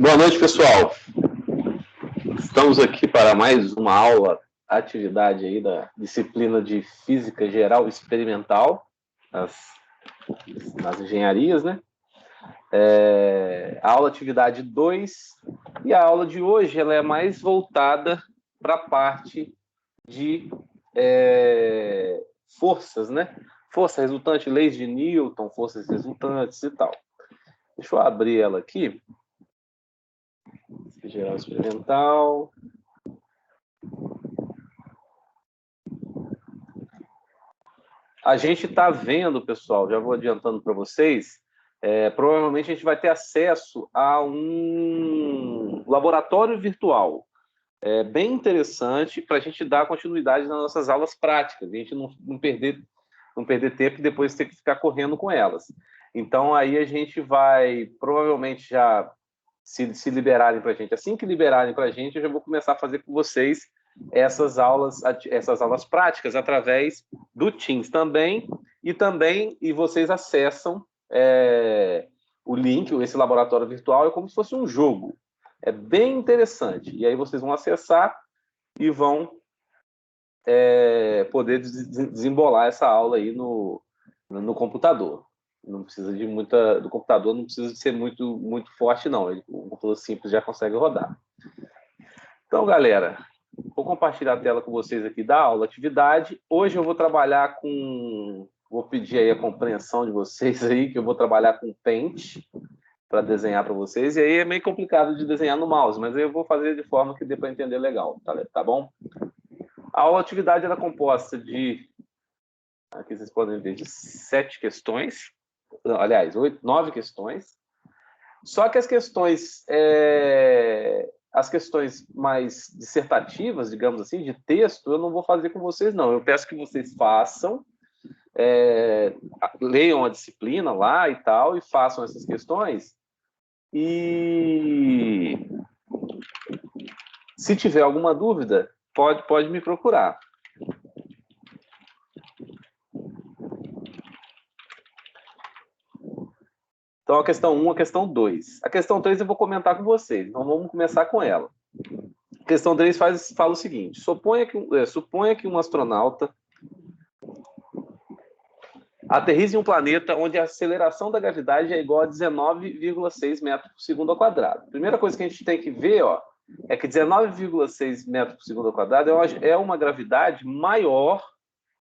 Boa noite, pessoal. Estamos aqui para mais uma aula, atividade aí da disciplina de Física Geral Experimental, nas engenharias, né? A aula atividade 2, e a aula de hoje ela é mais voltada para a parte de forças, né? Força resultante, leis de Newton, forças resultantes e tal. Deixa eu abrir ela aqui. Geral experimental. A gente está vendo, pessoal, já vou adiantando para vocês, provavelmente a gente vai ter acesso a um laboratório virtual. Bem interessante para a gente dar continuidade nas nossas aulas práticas, a gente não perder tempo e depois ter que ficar correndo com elas. Então, aí a gente vai, provavelmente, já se liberarem para a gente. Assim que liberarem para a gente, eu já vou começar a fazer com vocês essas aulas práticas através do Teams também, e vocês acessam o link, esse laboratório virtual, é como se fosse um jogo. É bem interessante. E aí vocês vão acessar e vão poder desembolar essa aula aí no computador. Não precisa de do computador não precisa de ser muito forte, não. O computador simples já consegue rodar. Então, galera, vou compartilhar a tela com vocês aqui da aula atividade. Hoje eu vou trabalhar com... Vou pedir aí a compreensão de vocês aí, que eu vou trabalhar com Paint para desenhar para vocês. E aí é meio complicado de desenhar no mouse, mas eu vou fazer de forma que dê para entender legal, tá bom? A aula atividade era composta de... Aqui vocês podem ver de 7 questões. Aliás, 9 questões. Só que as questões mais dissertativas, digamos assim, de texto, eu não vou fazer com vocês, não. Eu peço que vocês façam, leiam a disciplina lá e tal, e façam essas questões. E se tiver alguma dúvida, pode me procurar. Então, a questão 1, a questão 2. A questão 3 eu vou comentar com vocês, então vamos começar com ela. A questão 3 fala o seguinte: suponha que um astronauta aterrize em um planeta onde a aceleração da gravidade é igual a 19,6 metros por segundo ao quadrado. A primeira coisa que a gente tem que ver, é que 19,6 metros por segundo ao quadrado é uma gravidade maior,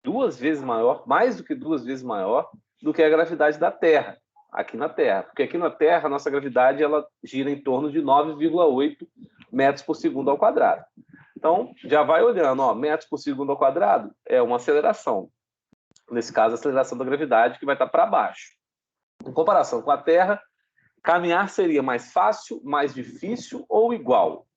2 vezes maior, mais do que 2 vezes maior do que a gravidade da Terra, aqui na Terra. Porque aqui na Terra, a nossa gravidade ela gira em torno de 9,8 metros por segundo ao quadrado. Então, já vai olhando, metros por segundo ao quadrado é uma aceleração. Nesse caso, a aceleração da gravidade que vai estar para baixo. Em comparação com a Terra, caminhar seria mais fácil, mais difícil ou igual?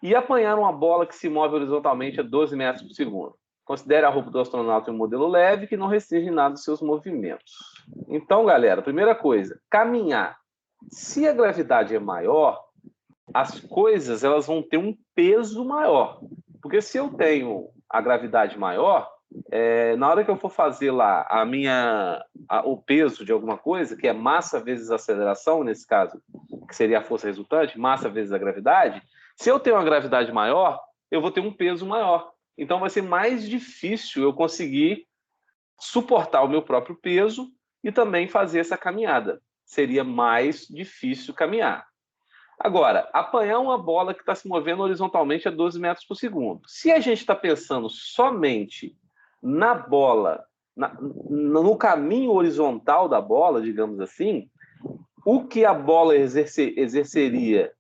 E apanhar uma bola que se move horizontalmente a 12 metros por segundo. Considere a roupa do astronauta um modelo leve que não restringe nada dos seus movimentos. Então, galera, primeira coisa, caminhar. Se a gravidade é maior, as coisas elas vão ter um peso maior. Porque se eu tenho a gravidade maior, na hora que eu for fazer lá o peso de alguma coisa, que é massa vezes aceleração, nesse caso, que seria a força resultante, massa vezes a gravidade, se eu tenho uma gravidade maior, eu vou ter um peso maior. Então vai ser mais difícil eu conseguir suportar o meu próprio peso e também fazer essa caminhada. Seria mais difícil caminhar. Agora, apanhar uma bola que está se movendo horizontalmente a 12 metros por segundo. Se a gente está pensando somente na bola, no caminho horizontal da bola, digamos assim, o que a bola exerceria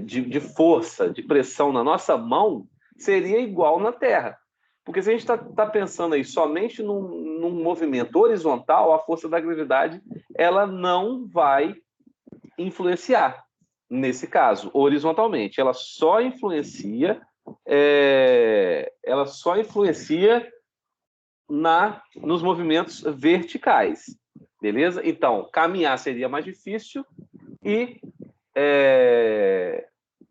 de força, de pressão na nossa mão, seria igual na Terra. Porque se a gente está pensando aí somente num movimento horizontal, a força da gravidade ela não vai influenciar. Nesse caso, horizontalmente, ela só influencia nos movimentos verticais, beleza? Então, caminhar seria mais difícil e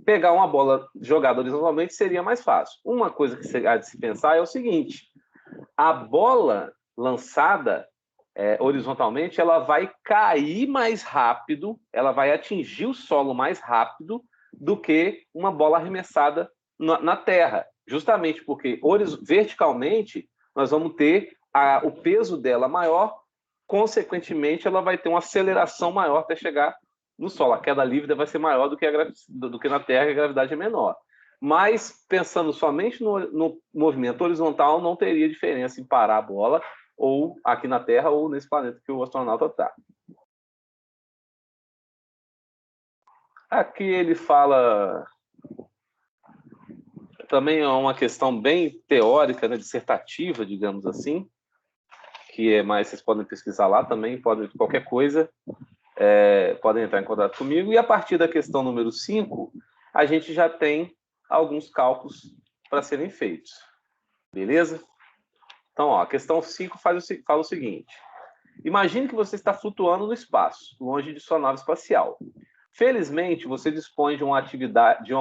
pegar uma bola jogada horizontalmente seria mais fácil. Uma coisa que há de se pensar é o seguinte: a bola lançada, horizontalmente, ela vai cair mais rápido, ela vai atingir o solo mais rápido do que uma bola arremessada na terra, justamente porque verticalmente nós vamos ter o peso dela maior, consequentemente ela vai ter uma aceleração maior até chegar no solo. A queda livre vai ser maior do que na terra, e a gravidade é menor. Mas, pensando somente no movimento horizontal, não teria diferença em parar a bola, ou aqui na Terra, ou nesse planeta que o astronauta está. Aqui ele fala... Também é uma questão bem teórica, né, dissertativa, digamos assim, que é mais, vocês podem pesquisar lá também, podem qualquer coisa, podem entrar em contato comigo. E a partir da questão número 5, a gente já tem alguns cálculos para serem feitos. Beleza? Então, ó, a questão 5 fala o seguinte. Imagine que você está flutuando no espaço, longe de sua nave espacial. Felizmente, você dispõe de uma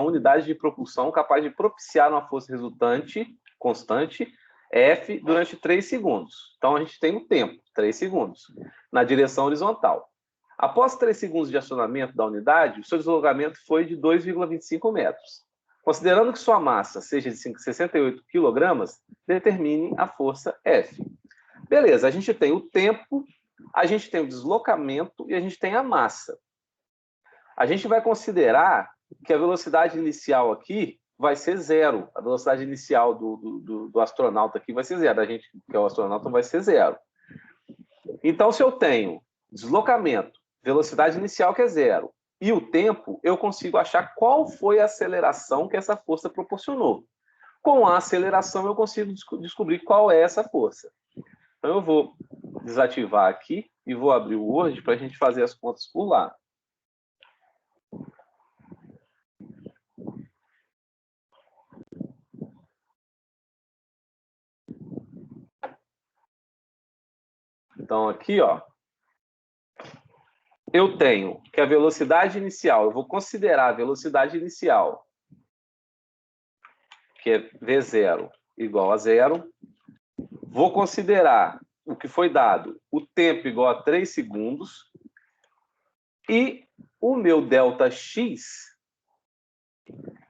unidade de propulsão capaz de propiciar uma força resultante, constante, F, durante 3 segundos. Então, a gente tem um tempo, 3 segundos, na direção horizontal. Após 3 segundos de acionamento da unidade, o seu deslocamento foi de 2,25 metros. Considerando que sua massa seja de 68 kg, determine a força F. Beleza, a gente tem o tempo, a gente tem o deslocamento e a gente tem a massa. A gente vai considerar que a velocidade inicial aqui vai ser zero. A velocidade inicial do astronauta aqui vai ser zero. A gente, que é o astronauta, vai ser zero. Então, se eu tenho deslocamento, velocidade inicial que é zero, e o tempo, eu consigo achar qual foi a aceleração que essa força proporcionou. Com a aceleração, eu consigo descobrir qual é essa força. Então, eu vou desativar aqui e vou abrir o Word para a gente fazer as contas por lá. Então, aqui, ó, eu tenho que a velocidade inicial, eu vou considerar a velocidade inicial, que é V0 igual a zero. Vou considerar o que foi dado, o tempo igual a 3 segundos, e o meu ΔX,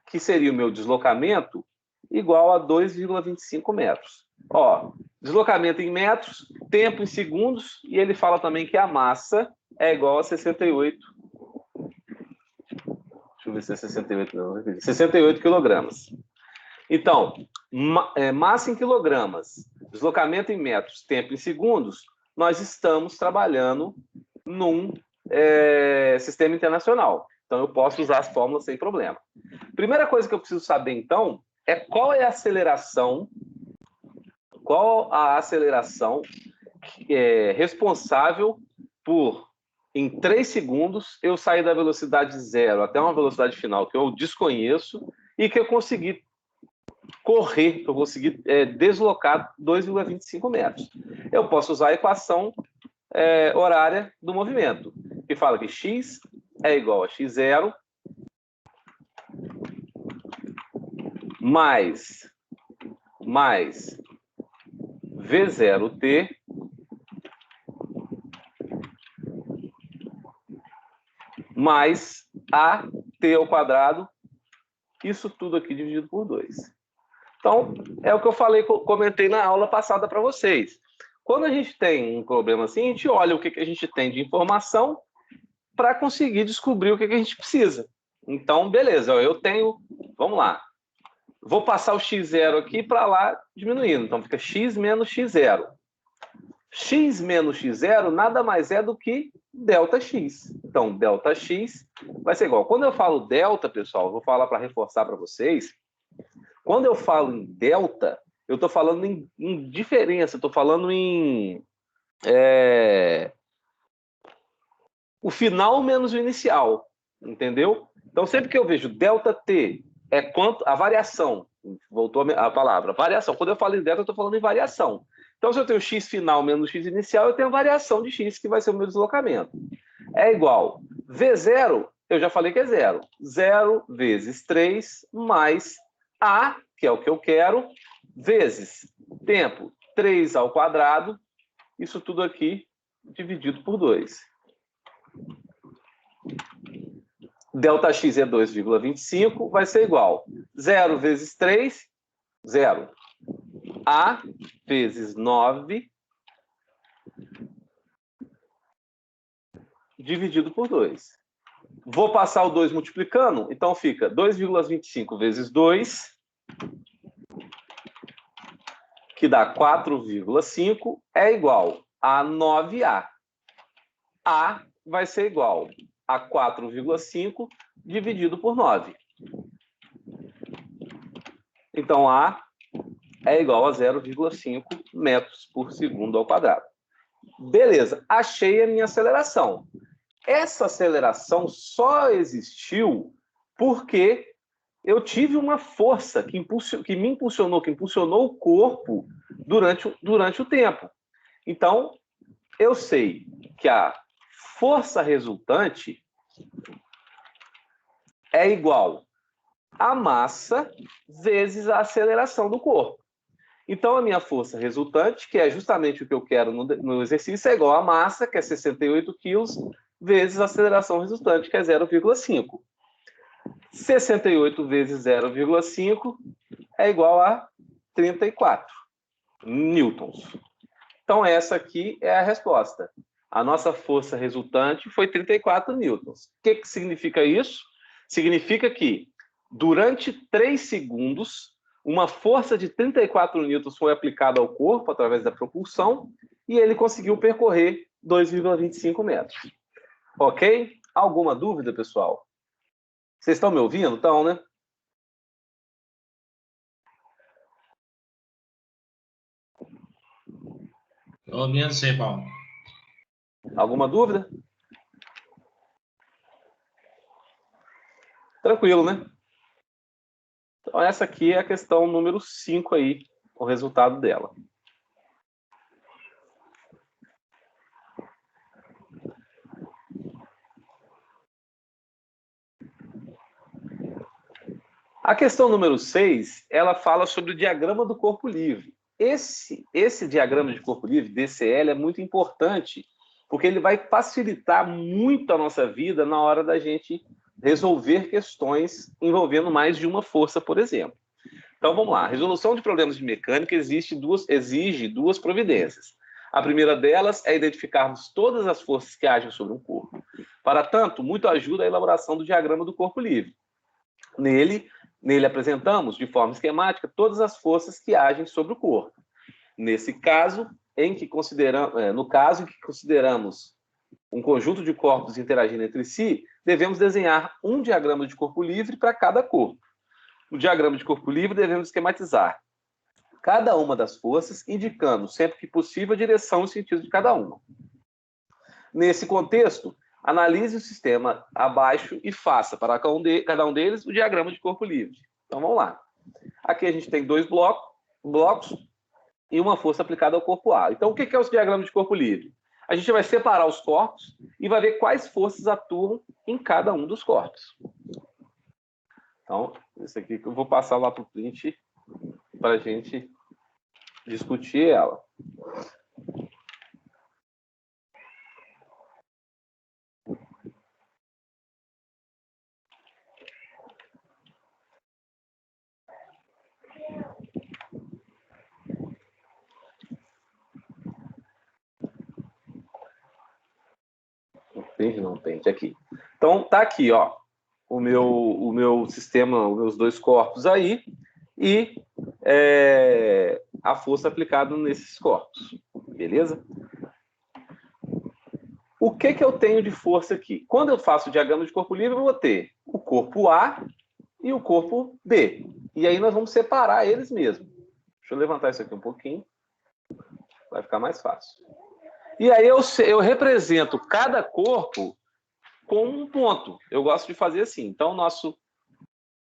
que seria o meu deslocamento, igual a 2,25 metros. Ó, deslocamento em metros, tempo em segundos, e ele fala também que a massa é igual a 68. Deixa eu ver se é 68, não. 68 quilogramas. Então, massa em quilogramas, deslocamento em metros, tempo em segundos, nós estamos trabalhando num sistema internacional. Então, eu posso usar as fórmulas sem problema. Primeira coisa que eu preciso saber, então, é qual é a aceleração, responsável por, em 3 segundos, eu sair da velocidade zero até uma velocidade final que eu desconheço e que eu consegui correr, eu consegui deslocar 2,25 metros. Eu posso usar a equação horária do movimento, que fala que x é igual a x0 mais V0t mais AT ao quadrado, isso tudo aqui dividido por 2. Então, é o que eu comentei na aula passada para vocês. Quando a gente tem um problema assim, a gente olha o que a gente tem de informação para conseguir descobrir o que a gente precisa. Então, beleza, eu tenho... Vamos lá. Vou passar o x0 aqui para lá diminuindo. Então, fica x menos x0. X menos x0 nada mais é do que ΔX. Então, ΔX vai ser igual. Quando eu falo delta, pessoal, eu vou falar para reforçar para vocês. Quando eu falo em delta, eu estou falando em diferença, estou falando em o final menos o inicial, entendeu? Então, sempre que eu vejo ΔT é quanto a variação, voltou a palavra, variação. Quando eu falo em delta, eu estou falando em variação. Então, se eu tenho x final menos x inicial, eu tenho a variação de x, que vai ser o meu deslocamento. É igual V0, eu já falei que é zero. 0 vezes 3 mais A, que é o que eu quero, vezes tempo 3 ao quadrado, isso tudo aqui dividido por 2. Δx é 2,25, vai ser igual 0 vezes 3, 0. A vezes 9 dividido por 2. Vou passar o 2 multiplicando, então fica 2,25 vezes 2, que dá 4,5, é igual a 9A. A vai ser igual a 4,5 dividido por 9. Então, A é igual a 0,5 metros por segundo ao quadrado. Beleza, achei a minha aceleração. Essa aceleração só existiu porque eu tive uma força que me impulsionou, que impulsionou o corpo durante o tempo. Então, eu sei que a força resultante é igual a massa vezes a aceleração do corpo. Então, a minha força resultante, que é justamente o que eu quero no exercício, é igual a massa, que é 68 quilos, vezes a aceleração resultante, que é 0,5. 68 vezes 0,5 é igual a 34 newtons. Então, essa aqui é a resposta. A nossa força resultante foi 34 newtons. O que significa isso? Significa que, durante 3 segundos, uma força de 34 newtons foi aplicada ao corpo através da propulsão e ele conseguiu percorrer 2,25 metros. Ok? Alguma dúvida, pessoal? Vocês estão me ouvindo? Então, né? Estou ouvindo você, Paulo. Alguma dúvida? Tranquilo, né? Então, essa aqui é a questão número 5 aí, o resultado dela. A questão número 6, ela fala sobre o diagrama do corpo livre. Esse diagrama de corpo livre, DCL, é muito importante, porque ele vai facilitar muito a nossa vida na hora da gente resolver questões envolvendo mais de uma força, por exemplo. Então, vamos lá. A resolução de problemas de mecânica exige duas providências. A primeira delas é identificarmos todas as forças que agem sobre um corpo. Para tanto, muito ajuda a elaboração do diagrama do corpo livre. Nele apresentamos, de forma esquemática, todas as forças que agem sobre o corpo. Nesse caso, no caso em que consideramos um conjunto de corpos interagindo entre si, devemos desenhar um diagrama de corpo livre para cada corpo. No diagrama de corpo livre, devemos esquematizar cada uma das forças, indicando, sempre que possível, a direção e o sentido de cada uma. Nesse contexto, analise o sistema abaixo e faça para cada um deles o diagrama de corpo livre. Então, vamos lá. Aqui a gente tem 2 blocos e uma força aplicada ao corpo A. Então, o que é o diagrama de corpo livre? A gente vai separar os corpos e vai ver quais forças atuam em cada um dos corpos. Então, isso aqui que eu vou passar lá para o print para a gente discutir ela. Não pente aqui. Então, tá aqui, ó, o meu sistema, os meus 2 corpos aí e a força aplicada nesses corpos, beleza? O que eu tenho de força aqui? Quando eu faço o diagrama de corpo livre, eu vou ter o corpo A e o corpo B. E aí nós vamos separar eles mesmo. Deixa eu levantar isso aqui um pouquinho. Vai ficar mais fácil. E aí eu represento cada corpo com um ponto. Eu gosto de fazer assim. Então, o nosso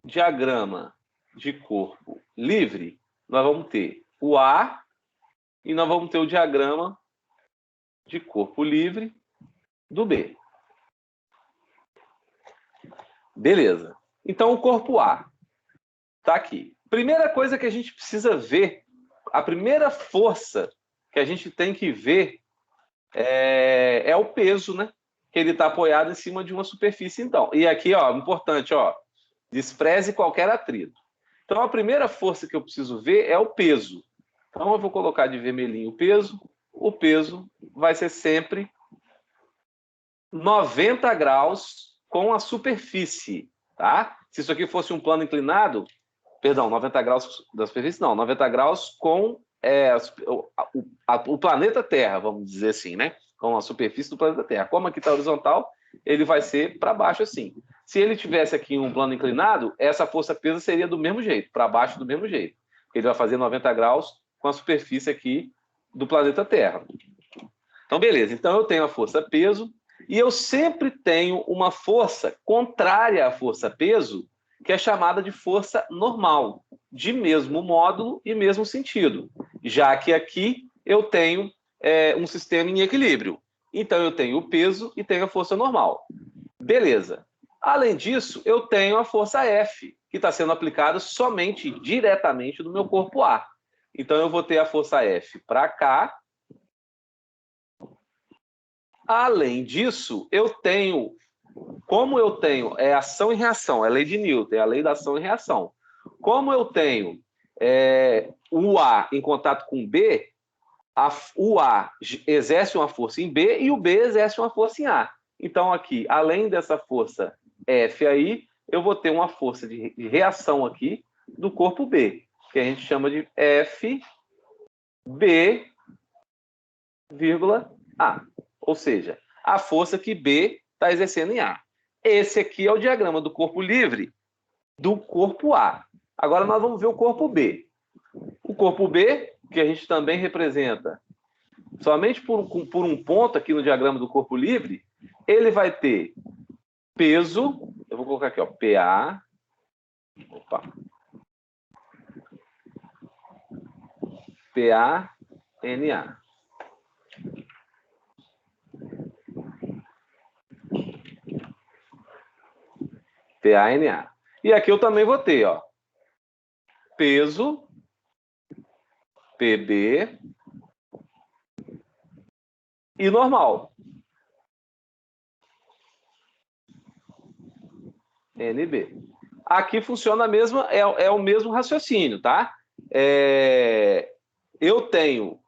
diagrama de corpo livre, nós vamos ter o A e nós vamos ter o diagrama de corpo livre do B. Beleza. Então, o corpo A está aqui. Primeira coisa que a gente precisa ver, a primeira força que a gente tem que ver é o peso, né? Que ele está apoiado em cima de uma superfície, então. E aqui, ó, importante, ó, despreze qualquer atrito. Então, a primeira força que eu preciso ver é o peso. Então, eu vou colocar de vermelhinho o peso. O peso vai ser sempre 90 graus com a superfície, tá? Se isso aqui fosse um plano inclinado, perdão, 90 graus da superfície, não, 90 graus com o planeta Terra, vamos dizer assim, né? Com a superfície do planeta Terra. Como aqui está horizontal, ele vai ser para baixo assim. Se ele tivesse aqui um plano inclinado, essa força-peso seria do mesmo jeito, para baixo do mesmo jeito. Porque ele vai fazer 90 graus com a superfície aqui do planeta Terra. Então, beleza. Então, eu tenho a força-peso e eu sempre tenho uma força contrária à força-peso, que é chamada de força normal, de mesmo módulo e mesmo sentido, já que aqui eu tenho um sistema em equilíbrio. Então, eu tenho o peso e tenho a força normal. Beleza. Além disso, eu tenho a força F, que está sendo aplicada somente diretamente no meu corpo A. Então, eu vou ter a força F para cá. Além disso, eu tenho, como eu tenho ação e reação, é a lei de Newton, é a lei da ação e reação. Como eu tenho o A em contato com o B, o A exerce uma força em B e o B exerce uma força em A. Então, aqui, além dessa força F aí, eu vou ter uma força de reação aqui do corpo B, que a gente chama de F, B, vírgula, A. Ou seja, a força que B está exercendo em A. Esse aqui é o diagrama do corpo livre do corpo A. Agora nós vamos ver o corpo B. O corpo B, que a gente também representa somente por um ponto aqui no diagrama do corpo livre, ele vai ter peso, eu vou colocar aqui, ó, PA, opa, PA-NA. PA-NA. E aqui eu também vou ter, ó, peso, PB e normal, NB. Aqui funciona a mesma, é o mesmo raciocínio, tá? Eu tenho,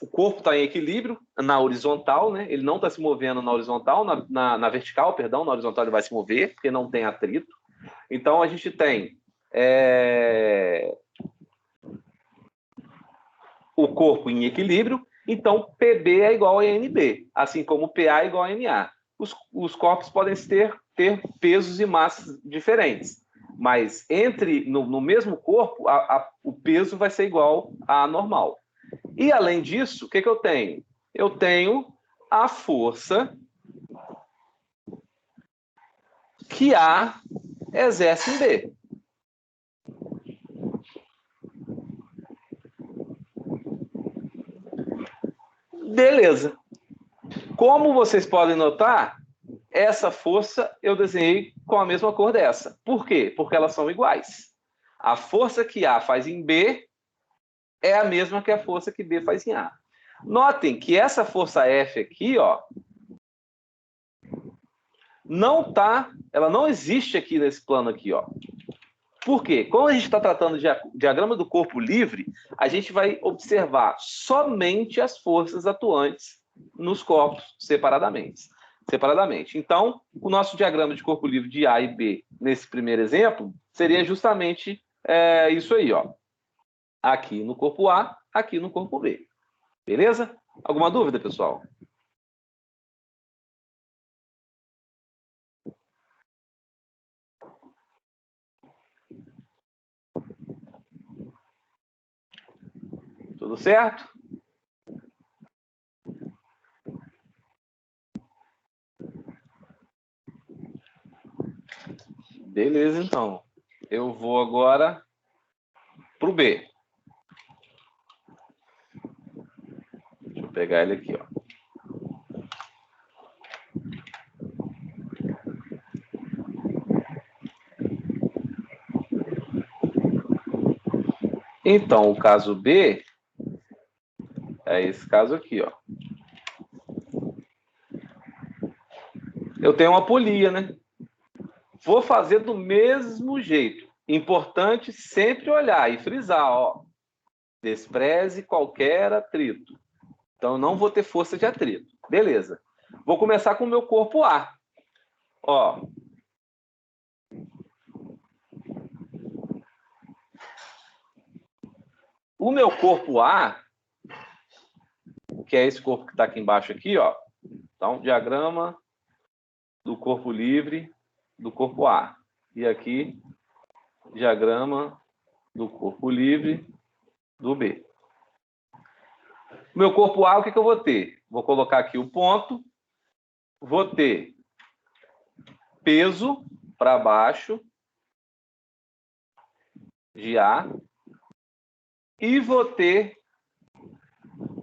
o corpo está em equilíbrio na horizontal, né? Ele não está se movendo na horizontal, na vertical, perdão, na horizontal ele vai se mover, porque não tem atrito. Então, a gente tem o corpo em equilíbrio, então PB é igual a NB, assim como PA é igual a NA. Os corpos podem ter pesos e massas diferentes, mas no mesmo corpo, o peso vai ser igual a normal. E, além disso, o que eu tenho? Eu tenho a força que A exerce em B. Beleza. Como vocês podem notar, essa força eu desenhei com a mesma cor dessa. Por quê? Porque elas são iguais. A força que A faz em B é a mesma que a força que B faz em A. Notem que essa força F aqui, ó, ela não existe aqui nesse plano aqui, ó. Por quê? Como a gente está tratando de diagrama do corpo livre, a gente vai observar somente as forças atuantes nos corpos separadamente. Então, o nosso diagrama de corpo livre de A e B, nesse primeiro exemplo, seria justamente isso aí, ó. Aqui no corpo A, aqui no corpo B. Beleza? Alguma dúvida, pessoal? Tudo certo? Beleza, então. Eu vou agora para o B. Deixa eu pegar ele aqui, ó. Então, o caso B é esse caso aqui, ó. eu tenho uma polia, né? Vou fazer do mesmo jeito. Importante sempre olhar e frisar, ó. Despreze qualquer atrito. Então, não vou ter força de atrito. Beleza. Vou começar com o meu corpo A. Ó. O meu corpo A, que é esse corpo que está aqui embaixo aqui, ó. Então, diagrama do corpo livre do corpo A. E aqui, diagrama do corpo livre do B. O meu corpo A, o que, que eu vou ter? Vou colocar aqui o ponto. Vou ter peso para baixo de A. E vou ter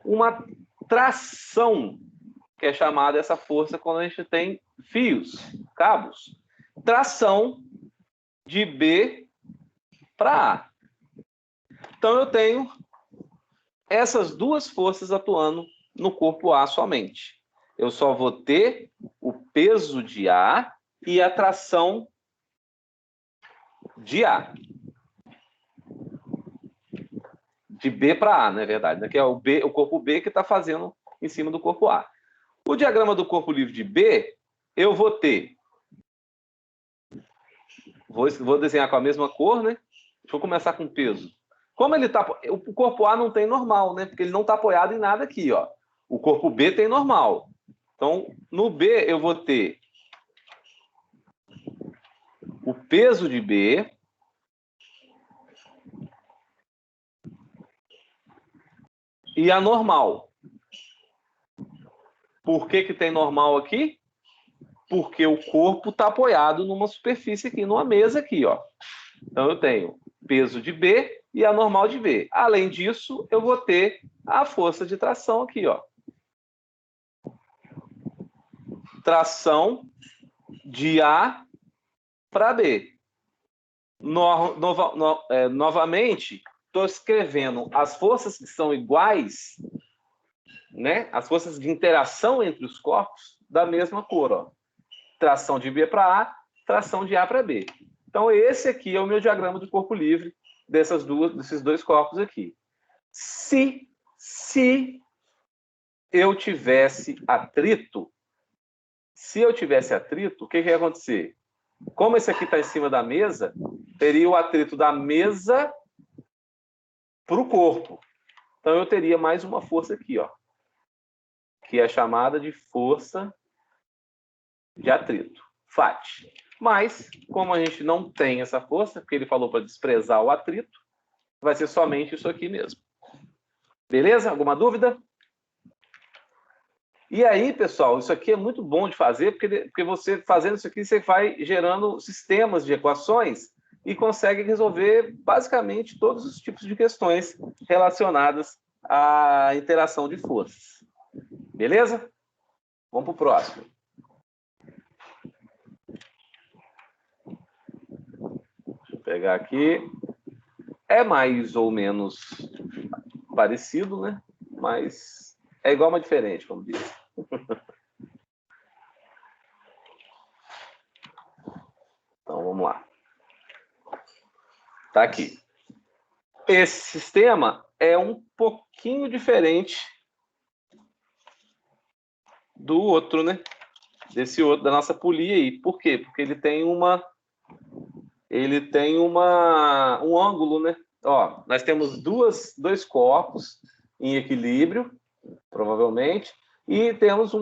uma tração, que é chamada essa força quando a gente tem fios, cabos. Tração de B para A. Então, eu tenho essas duas forças atuando no corpo A somente. Eu só vou ter o peso de A e a tração de A. De B para A, na verdade, né? Que é o corpo B que está fazendo em cima do corpo A. O diagrama do corpo livre de B, eu vou ter... Vou desenhar com a mesma cor, né? Deixa eu começar com peso. Como ele tá... O corpo A não tem normal, né? Porque ele não está apoiado em nada aqui, ó. O corpo B tem normal. Então, no B, eu vou ter o peso de B e a normal. Por que que tem normal aqui? Porque o corpo está apoiado numa superfície aqui, numa mesa aqui, ó. Então, eu tenho peso de B e a normal de B. Além disso, eu vou ter a força de tração aqui, ó. Tração de A para B. Novamente, estou escrevendo as forças que são iguais, né? As forças de interação entre os corpos da mesma cor, ó. Tração de B para A, tração de A para B. Então, esse aqui é o meu diagrama de corpo livre desses dois corpos aqui. Se eu tivesse atrito, o que ia acontecer? Como esse aqui está em cima da mesa, teria o atrito da mesa para o corpo. Então, eu teria mais uma força aqui, ó, que é chamada de força de atrito, FAT. Mas, como a gente não tem essa força, porque ele falou para desprezar o atrito, vai ser somente isso aqui mesmo. Beleza? Alguma dúvida? E aí, pessoal, isso aqui é muito bom de fazer, porque você, fazendo isso aqui, você vai gerando sistemas de equações e consegue resolver, basicamente, todos os tipos de questões relacionadas à interação de forças. Beleza? Vamos para o próximo. Deixa eu pegar aqui. É mais ou menos parecido, né? Mas é igual, mas diferente, como diz. Então, vamos lá. Tá aqui. Esse sistema é um pouquinho diferente do outro, né? Desse outro, da nossa polia aí. Por quê? Porque ele tem um ângulo, né? Ó, nós temos dois corpos em equilíbrio, provavelmente, e temos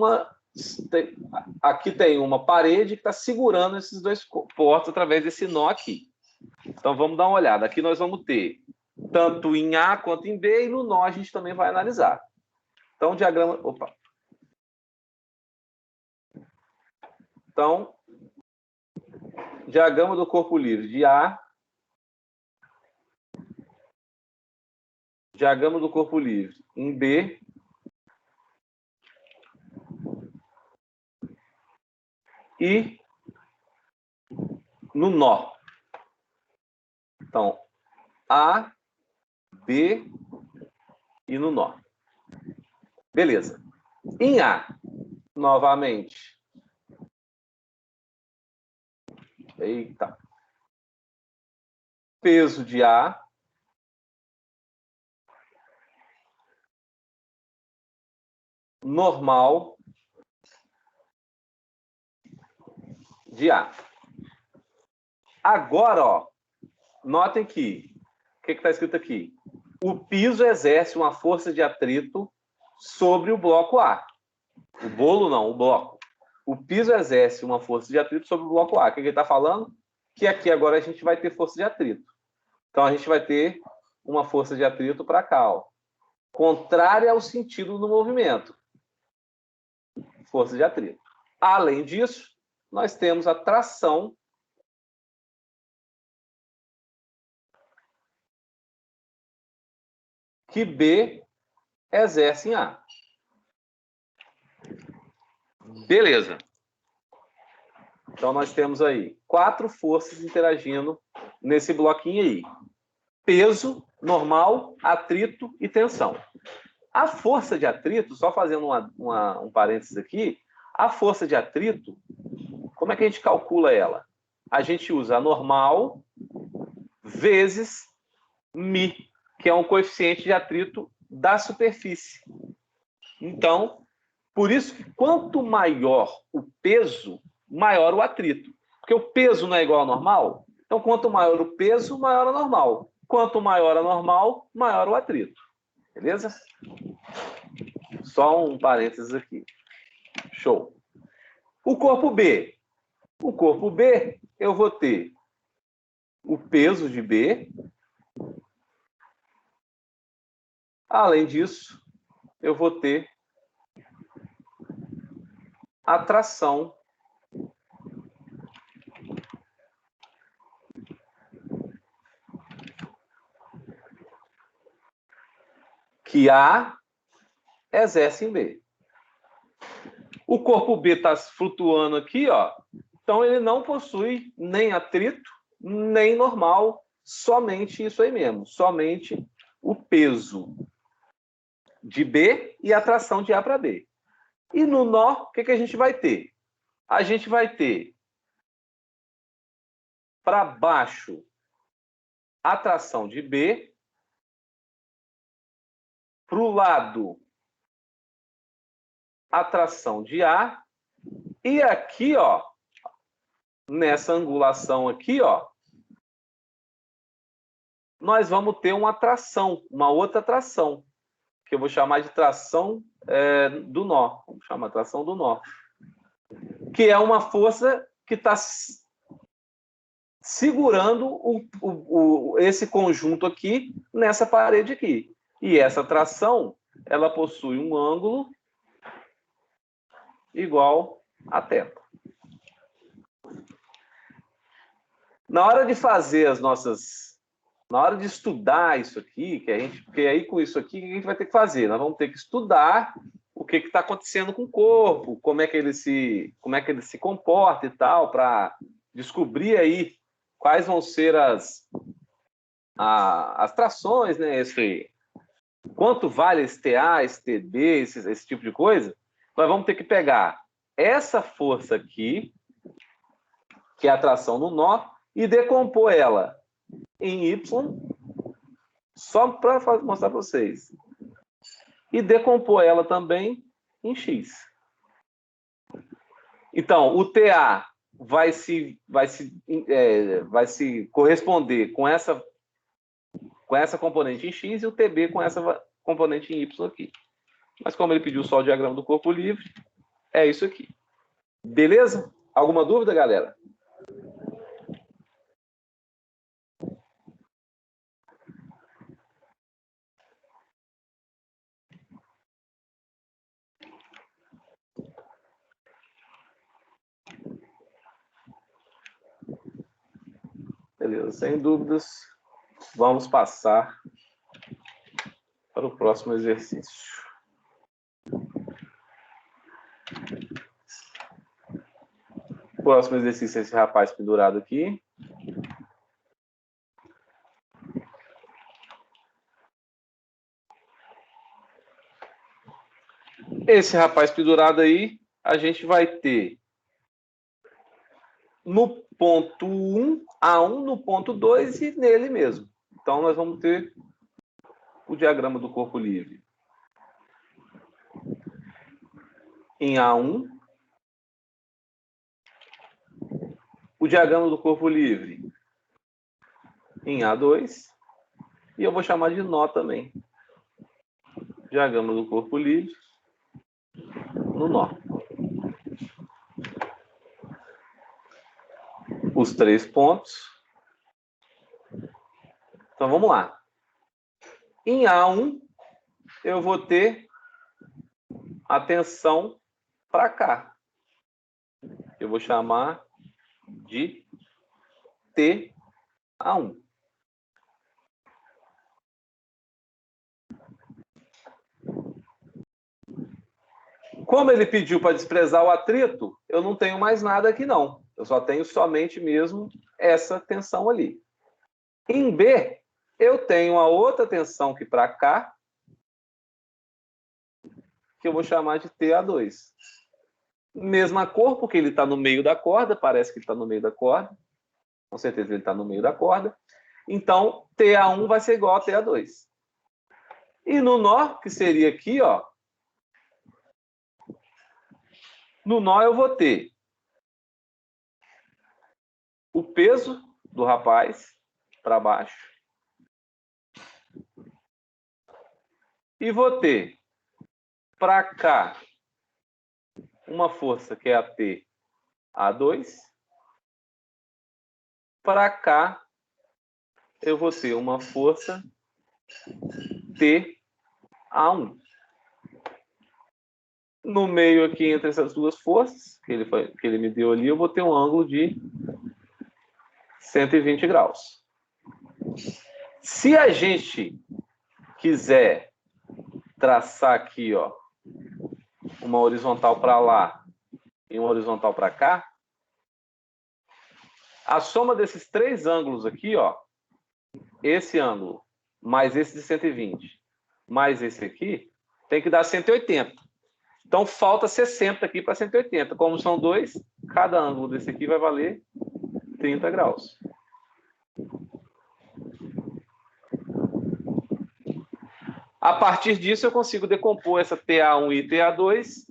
aqui tem uma parede que está segurando esses dois portos através desse nó aqui. Então, vamos dar uma olhada. Aqui nós vamos ter tanto em A quanto em B, e no nó a gente também vai analisar. Então, o diagrama... Opa! Então, diagrama do corpo livre de A, diagrama do corpo livre em B, e no nó. Então, A, B e no nó. Beleza. Em A, novamente, Eita. Peso de A normal de A. Agora, ó, notem que o que está escrito aqui? O piso exerce uma força de atrito sobre o bloco A. O bolo não, o bloco. O piso exerce uma força de atrito sobre o bloco A. O que ele está falando? Que aqui agora a gente vai ter força de atrito. Então a gente vai ter uma força de atrito para cá, ó, contrária ao sentido do movimento. Força de atrito. Além disso, nós temos a tração que B exerce em A. Beleza. Então, nós temos aí 4 forças interagindo nesse bloquinho aí. Peso, normal, atrito e tensão. A força de atrito, só fazendo um parênteses aqui, a força de atrito, como é que a gente calcula ela? A gente usa a normal vezes μ, que é um coeficiente de atrito da superfície. Então, por isso que quanto maior o peso, maior o atrito. Porque o peso não é igual ao normal. Então, quanto maior o peso, maior a normal. Quanto maior a normal, maior o atrito. Beleza? Só um parênteses aqui. Show. O corpo B. O corpo B, eu vou ter o peso de B. Além disso, eu vou ter a tração que A exerce em B. O corpo B está flutuando aqui, ó. Então ele não possui nem atrito, nem normal, somente isso aí mesmo, somente o peso de B e a tração de A para B. E no nó, o que a gente vai ter? A gente vai ter para baixo a tração de B, para o lado a tração de A, e aqui, ó, nessa angulação aqui, ó, nós vamos ter uma tração, uma outra tração, que eu vou chamar de tração do nó. Vamos chamar de tração do nó. Que é uma força que está segurando esse conjunto aqui nessa parede aqui. E essa tração, ela possui um ângulo igual a θ. Na hora de fazer as nossas... Na hora de estudar isso aqui, porque aí com isso aqui, o que a gente vai ter que fazer? Nós vamos ter que estudar o que está acontecendo com o corpo, como é que ele se comporta e tal, para descobrir aí quais vão ser as trações, né? Quanto vale esse TA, esse TB, esse tipo de coisa. Nós vamos ter que pegar essa força aqui, que é a tração no nó, e decompor ela em Y, só para mostrar para vocês. E decompor ela também em X. Então, o TA vai se corresponder com essa componente em X e o TB com essa componente em Y aqui. Mas como ele pediu só o diagrama do corpo livre, é isso aqui. Beleza? Alguma dúvida, galera? Beleza, sem dúvidas, vamos passar para o próximo exercício. O próximo exercício é esse rapaz pendurado aqui. Esse rapaz pendurado aí, a gente vai ter no ponto 1, A1 no ponto 2 e nele mesmo. Então, nós vamos ter o diagrama do corpo livre em A1, o diagrama do corpo livre em A2, e eu vou chamar de nó também. Diagrama do corpo livre no nó. Os 3 pontos. Então, vamos lá. Em A1, eu vou ter a tensão para cá. Eu vou chamar de TA1. Como ele pediu para desprezar o atrito, eu não tenho mais nada aqui, não. Eu só tenho somente mesmo essa tensão ali. Em B, eu tenho a outra tensão aqui para cá, que eu vou chamar de TA2. Mesma cor, porque ele está no meio da corda, parece que ele está no meio da corda. Com certeza ele está no meio da corda. Então, TA1 vai ser igual a TA2. E no nó, que seria aqui, ó, no nó eu vou ter o peso do rapaz para baixo. E vou ter para cá uma força que é a TA2. Para cá eu vou ter uma força TA1. No meio aqui, entre essas duas forças que ele me deu ali, eu vou ter um ângulo de 120 graus. Se a gente quiser traçar aqui, ó, uma horizontal para lá e uma horizontal para cá, a soma desses 3 ângulos aqui, ó, esse ângulo mais esse de 120, mais esse aqui, tem que dar 180. Então, falta 60 aqui para 180. Como são 2, cada ângulo desse aqui vai valer 30 graus. A partir disso, eu consigo decompor essa TA1 e TA2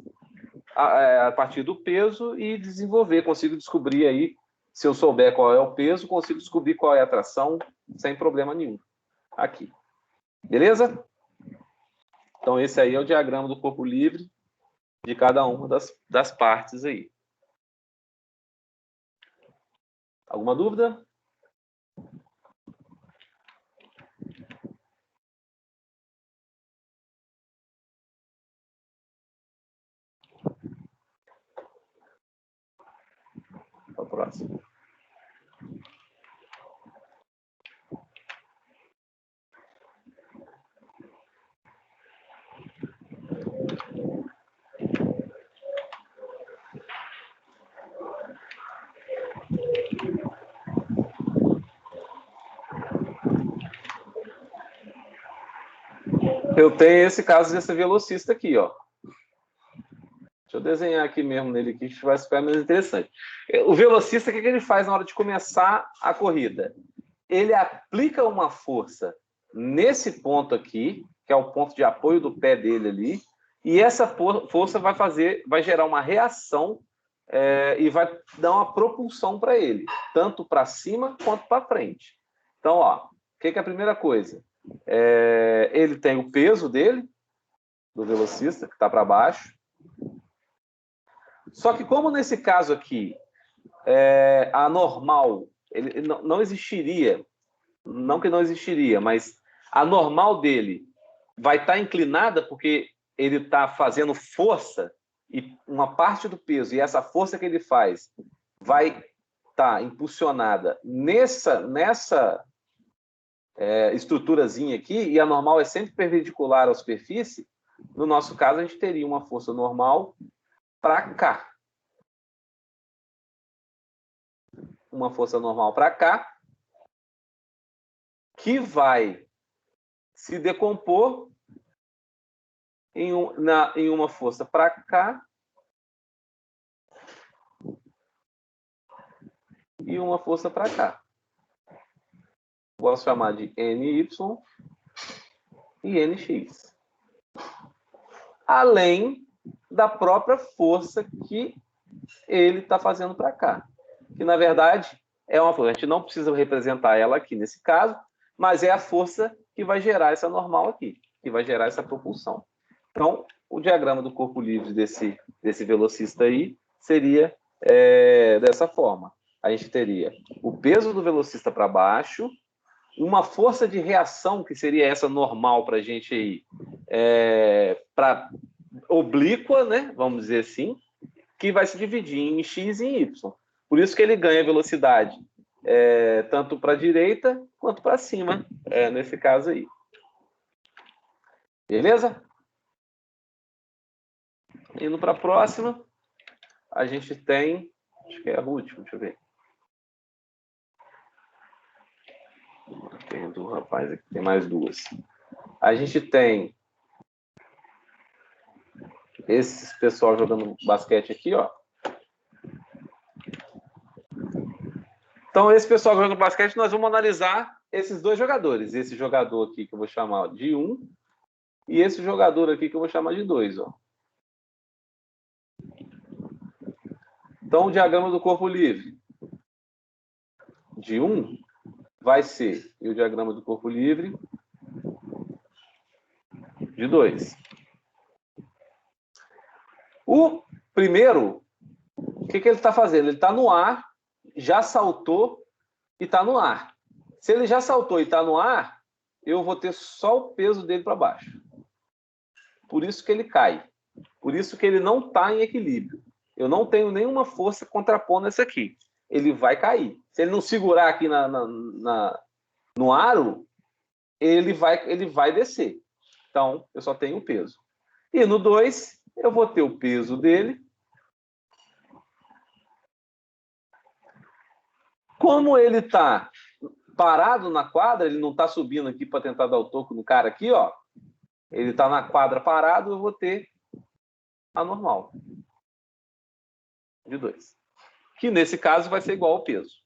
a partir do peso e desenvolver. Consigo descobrir aí, se eu souber qual é o peso, consigo descobrir qual é a tração sem problema nenhum. Aqui. Beleza? Então, esse aí é o diagrama do corpo livre de cada uma das partes aí. Alguma dúvida? Para o próximo. Eu tenho esse caso desse velocista aqui, ó. Deixa eu desenhar aqui mesmo nele aqui, que vai ficar mais interessante. O velocista, o que ele faz na hora de começar a corrida? Ele aplica uma força nesse ponto aqui, que é o ponto de apoio do pé dele ali, e essa força vai gerar uma reação e vai dar uma propulsão para ele, tanto para cima quanto para frente. Então, ó, o que é a primeira coisa? Ele tem o peso dele, do velocista, que está para baixo. Só que como nesse caso aqui, a normal, ele não existiria, não que não existiria, mas a normal dele vai estar inclinada porque ele está fazendo força e uma parte do peso, e essa força que ele faz vai estar impulsionada nessa estruturazinha aqui, e a normal é sempre perpendicular à superfície. No nosso caso, a gente teria uma força normal para cá. Uma força normal para cá, que vai se decompor em uma força para cá e uma força para cá. Posso chamar de NY e NX. Além da própria força que ele está fazendo para cá. Que, na verdade, é uma força. A gente não precisa representar ela aqui nesse caso, mas é a força que vai gerar essa normal aqui, que vai gerar essa propulsão. Então, o diagrama do corpo livre desse velocista aí seria dessa forma. A gente teria o peso do velocista para baixo, uma força de reação, que seria essa normal para a gente aí, para oblíqua, né? Vamos dizer assim, que vai se dividir em x e em y. Por isso que ele ganha velocidade tanto para a direita quanto para cima, nesse caso aí. Beleza? Indo para a próxima, a gente tem, acho que é a última, deixa eu ver. Tem do rapaz aqui, tem mais duas. A gente tem esse pessoal jogando basquete aqui, ó. Então, esse pessoal jogando basquete, nós vamos analisar esses dois jogadores. Esse jogador aqui que eu vou chamar de 1 e esse jogador aqui que eu vou chamar de 2, ó. Então, o diagrama do corpo livre de 1 vai ser, e o diagrama do corpo livre de 2. O primeiro, o que ele está fazendo? Ele está no ar, já saltou e está no ar. Se ele já saltou e está no ar, eu vou ter só o peso dele para baixo. Por isso que ele cai. Por isso que ele não está em equilíbrio. Eu não tenho nenhuma força contrapondo esse aqui. Ele vai cair. Se ele não segurar aqui no aro, ele vai descer. Então, eu só tenho o peso. E no 2, eu vou ter o peso dele. Como ele está parado na quadra, ele não está subindo aqui para tentar dar o toco no cara aqui, ó. Ele está na quadra parado, eu vou ter a normal de 2. Que nesse caso vai ser igual ao peso.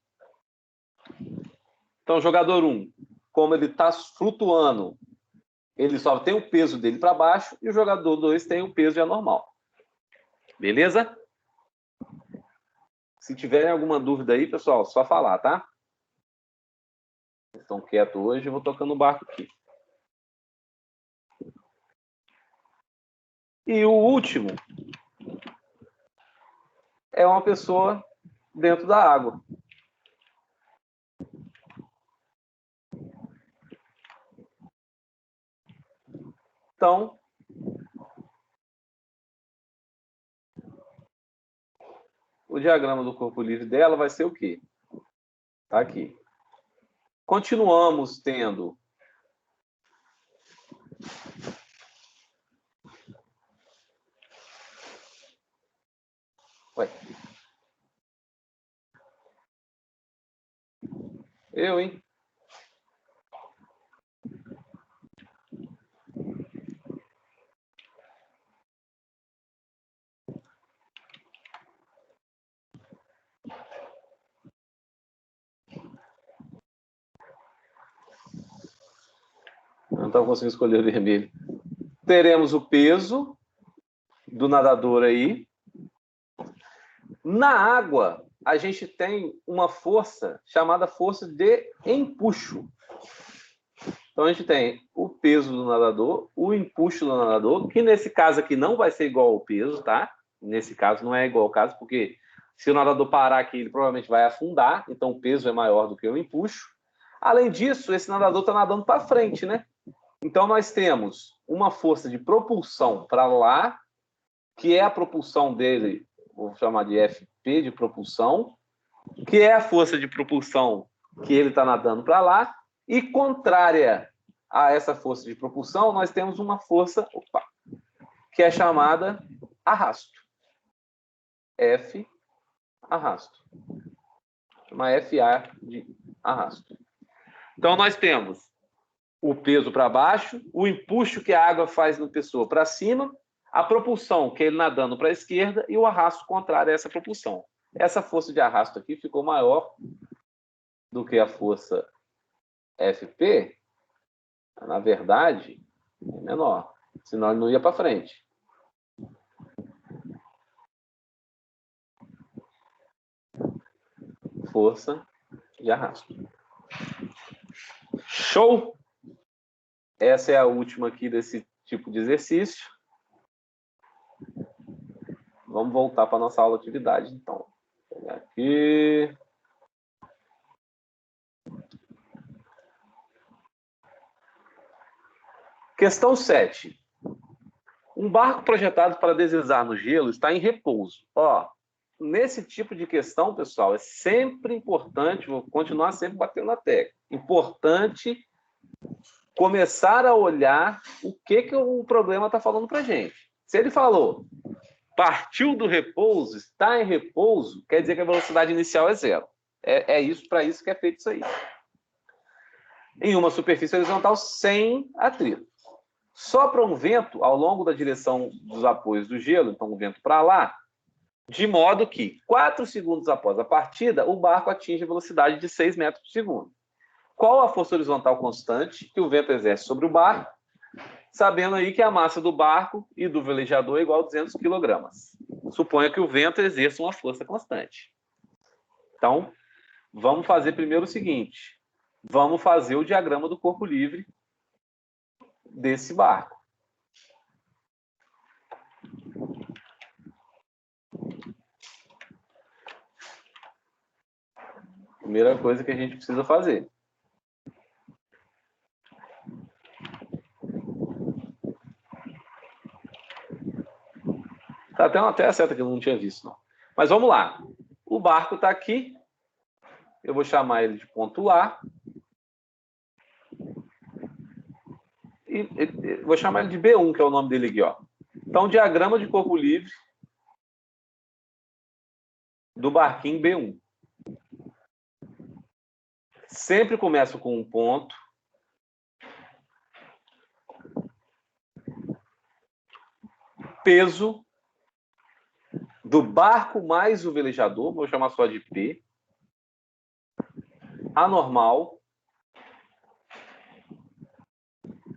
Então, jogador 1, como ele está flutuando, ele só tem o peso dele para baixo, e o jogador 2 tem o peso de anormal. Beleza? Se tiverem alguma dúvida aí, pessoal, só falar, tá? Vocês estão quietos hoje, eu vou tocando o barco aqui. E o último é uma pessoa dentro da água. Então, o diagrama do corpo livre dela vai ser o quê? Tá aqui. Continuamos tendo eu, hein? Não estava conseguindo escolher o vermelho. Teremos o peso do nadador aí. Na água, a gente tem uma força chamada força de empuxo. Então, a gente tem o peso do nadador, o empuxo do nadador, que nesse caso aqui não vai ser igual ao peso, tá? Nesse caso não é igual ao caso, porque se o nadador parar aqui, ele provavelmente vai afundar, então o peso é maior do que o empuxo. Além disso, esse nadador está nadando para frente, né? Então, nós temos uma força de propulsão para lá, que é a propulsão dele, vou chamar de FP de propulsão, que é a força de propulsão que ele está nadando para lá, e contrária a essa força de propulsão, nós temos uma força que é chamada arrasto. F, arrasto. Chama FA de arrasto. Então, nós temos o peso para baixo, o empuxo que a água faz no pessoa para cima, a propulsão, que é ele nadando para a esquerda, e o arrasto contrário a essa propulsão. essa força de arrasto aqui ficou maior do que a força FP, na verdade, é menor, senão ele não ia para frente. Força de arrasto. Show? Essa é a última aqui desse tipo de exercício. Vamos voltar para a nossa aula de atividade, então. Vou pegar aqui. Questão 7. Um barco projetado para deslizar no gelo está em repouso. Ó, nesse tipo de questão, pessoal, é sempre importante, vou continuar sempre batendo na tecla, importante começar a olhar o que o problema está falando para a gente. Se ele falou, partiu do repouso, está em repouso, quer dizer que a velocidade inicial é zero. É isso, para isso que é feito isso aí. Em uma superfície horizontal sem atrito. Sopra um vento ao longo da direção dos apoios do gelo, então o vento para lá, de modo que 4 segundos após a partida, o barco atinge a velocidade de 6 metros por segundo. Qual a força horizontal constante que o vento exerce sobre o barco, sabendo aí que a massa do barco e do velejador é igual a 200 kg. Suponha que o vento exerça uma força constante. Então, vamos fazer primeiro o seguinte. Vamos fazer o diagrama do corpo livre desse barco. Primeira coisa que a gente precisa fazer. Tá até uma seta que eu não tinha visto, não. Mas vamos lá. O barco está aqui. Eu vou chamar ele de ponto A. E vou chamar ele de B1, que é o nome dele aqui, ó. Então, diagrama de corpo livre do barquinho B1. Sempre começo com um ponto. Peso do barco mais o velejador, vou chamar só de P. Anormal,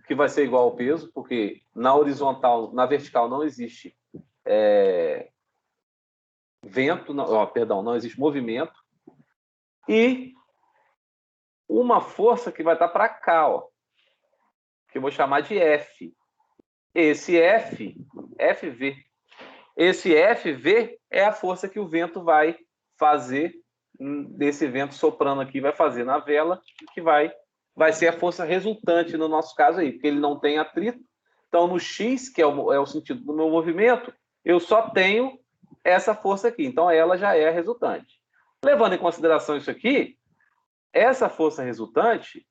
que vai ser igual ao peso, porque na horizontal, na vertical não existe vento, não existe movimento. E uma força que vai estar para cá, ó, que eu vou chamar de F. Esse FV. Esse FV é a força que o vento vai fazer, desse vento soprando aqui, vai fazer na vela, que vai ser a força resultante no nosso caso aí, porque ele não tem atrito. Então, no X, que é o sentido do meu movimento, eu só tenho essa força aqui. Então, ela já é a resultante. Levando em consideração isso aqui, essa força resultante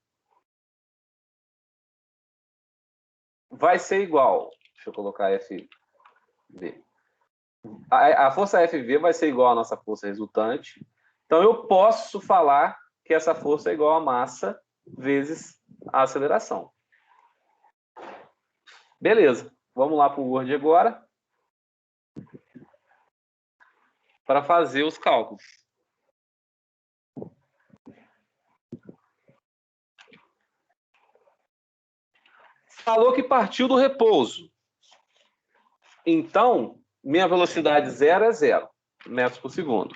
vai ser igual... Deixa eu colocar FV. A força FV vai ser igual à nossa força resultante. Então, eu posso falar que essa força é igual a massa vezes a aceleração. Beleza. Vamos lá para o Word agora. Para fazer os cálculos. Falou que partiu do repouso. Então, minha velocidade zero é 0 metros por segundo.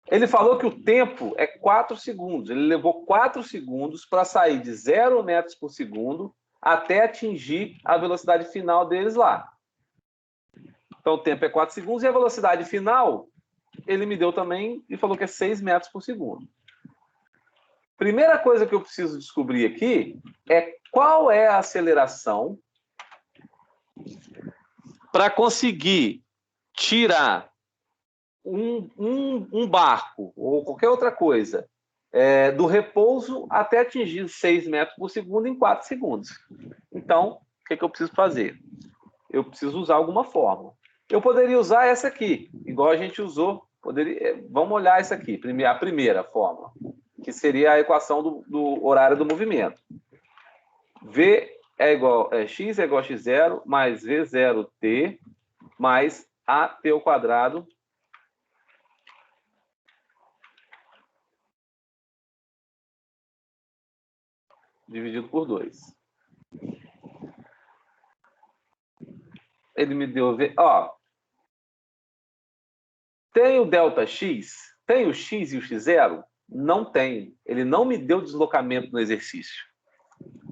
Ele falou que o tempo é 4 segundos. Ele levou 4 segundos para sair de 0 metros por segundo até atingir a velocidade final deles lá. Então, o tempo é 4 segundos e a velocidade final, ele me deu também e falou que é 6 metros por segundo. Primeira coisa que eu preciso descobrir aqui é qual é a aceleração para conseguir tirar um barco ou qualquer outra coisa do repouso até atingir 6 metros por segundo em 4 segundos. Então, o que eu preciso fazer? Eu preciso usar alguma fórmula. Eu poderia usar essa aqui, igual a gente usou. Vamos olhar essa aqui, a primeira fórmula, que seria a equação do horário do movimento. X é igual a x0 mais V0t mais AT ao quadrado dividido por 2. Ele me deu... Ó, tem o ΔX? Tem o x e o x0? Não tem. Ele não me deu deslocamento no exercício.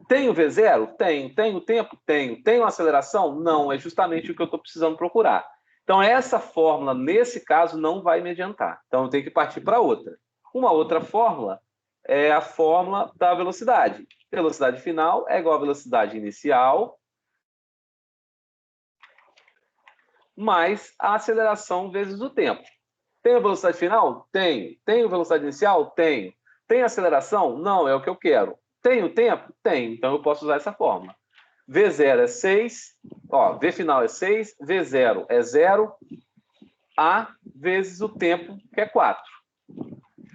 Tem o V0? Tem. Tem o tempo? Tenho. Tem uma aceleração? Não. É justamente o que eu estou precisando procurar. Então, essa fórmula, nesse caso, não vai me adiantar. Então, eu tenho que partir para outra. Uma outra fórmula é a fórmula da velocidade. Velocidade final é igual à velocidade inicial mais a aceleração vezes o tempo. Tem a velocidade final? Tenho. Tem a velocidade inicial? Tenho. Tem aceleração? Não, é o que eu quero. Tem o tempo? Tem. Então eu posso usar essa fórmula. V0 é 6, ó, V final é 6, V0 é 0, A vezes o tempo, que é 4.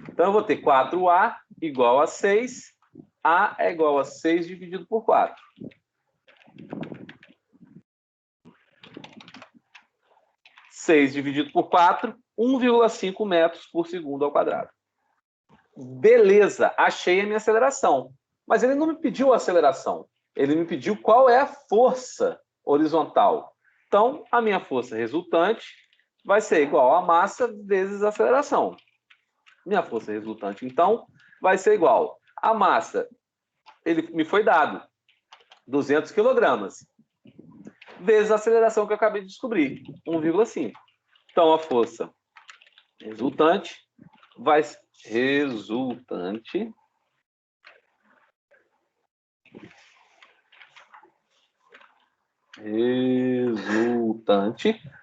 Então eu vou ter 4A igual a 6, A é igual a 6 dividido por 4. 6 dividido por 4, 1,5 metros por segundo ao quadrado. Beleza, achei a minha aceleração. Mas ele não me pediu a aceleração. Ele me pediu qual é a força horizontal. Então, a minha força resultante vai ser igual a massa vezes a aceleração. Minha força resultante, então, vai ser igual a massa. Ele me foi dado 200 quilogramas. Vezes a aceleração que eu acabei de descobrir, 1,5. Então, a força resultante vai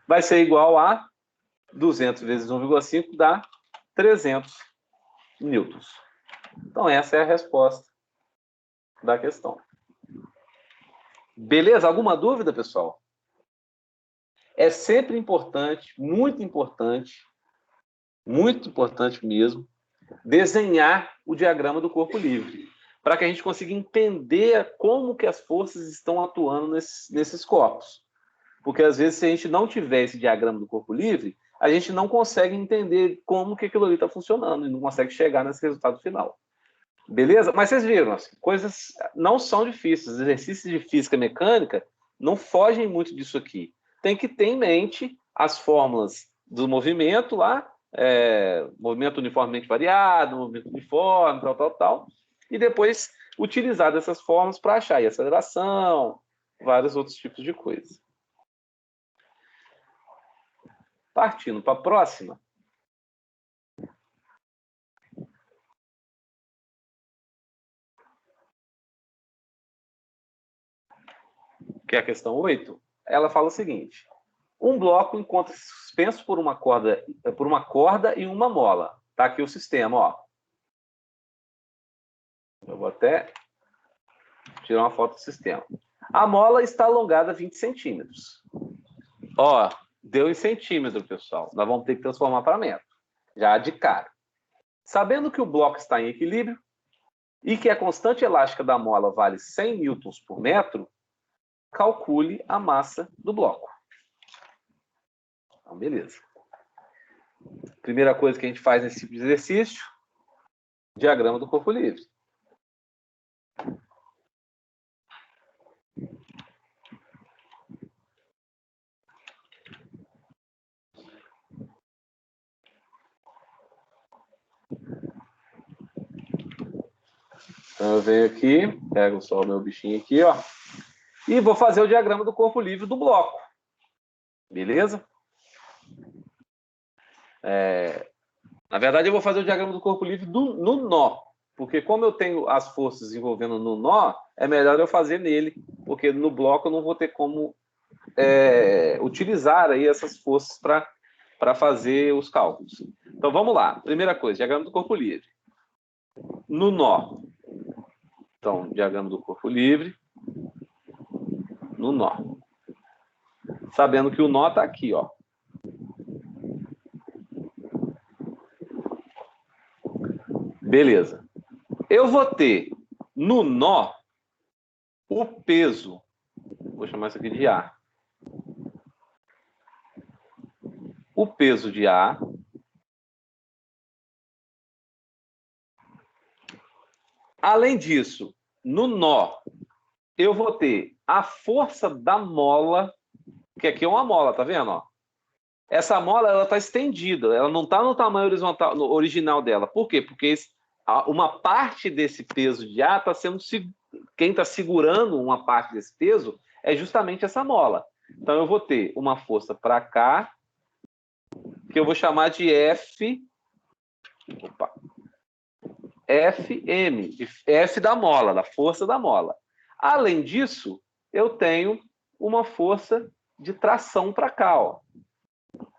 vai ser igual a 200 vezes 1,5 dá 300 newtons. Então, essa é a resposta da questão. Beleza? Alguma dúvida, pessoal? É sempre importante mesmo, desenhar o diagrama do corpo livre, para que a gente consiga entender como que as forças estão atuando nesses corpos. Porque, às vezes, se a gente não tiver esse diagrama do corpo livre, a gente não consegue entender como que aquilo ali está funcionando e não consegue chegar nesse resultado final. Beleza? Mas vocês viram, assim, coisas não são difíceis. Os exercícios de física mecânica não fogem muito disso aqui. Tem que ter em mente as fórmulas do movimento lá, movimento uniformemente variado, movimento uniforme, tal, e depois utilizar dessas fórmulas para achar aí aceleração, vários outros tipos de coisas. Partindo para a próxima. Que é a questão 8, ela fala o seguinte: um bloco encontra-se suspenso por uma corda e uma mola. Está aqui o sistema, ó. Eu vou até tirar uma foto do sistema. A mola está alongada 20 centímetros. Ó, deu em centímetro, pessoal. Nós vamos ter que transformar para metro. Já de cara. Sabendo que o bloco está em equilíbrio e que a constante elástica da mola vale 100 newtons por metro, calcule a massa do bloco. Então, beleza. Primeira coisa que a gente faz nesse tipo de exercício, diagrama do corpo livre. Então eu venho aqui, pego só o meu bichinho aqui, ó, e vou fazer o diagrama do corpo livre do bloco. Beleza? Na verdade, eu vou fazer o diagrama do corpo livre no nó, porque como eu tenho as forças envolvendo no nó, é melhor eu fazer nele, porque no bloco eu não vou ter como utilizar aí essas forças para fazer os cálculos. Então vamos lá. Primeira coisa, diagrama do corpo livre. No nó. Então, diagrama do corpo livre no nó. Sabendo que o nó está aqui, ó. Beleza. Eu vou ter no nó o peso. Vou chamar isso aqui de A. O peso de A. Além disso, no nó, eu vou ter a força da mola, que aqui é uma mola, tá vendo? Ó? Essa mola ela está estendida, ela não está no tamanho horizontal, no original dela. Por quê? Porque uma parte desse peso de A está sendo. Quem está segurando uma parte desse peso é justamente essa mola. Então eu vou ter uma força para cá, que eu vou chamar de Fm, F da mola, da força da mola. Além disso, eu tenho uma força de tração para cá, ó,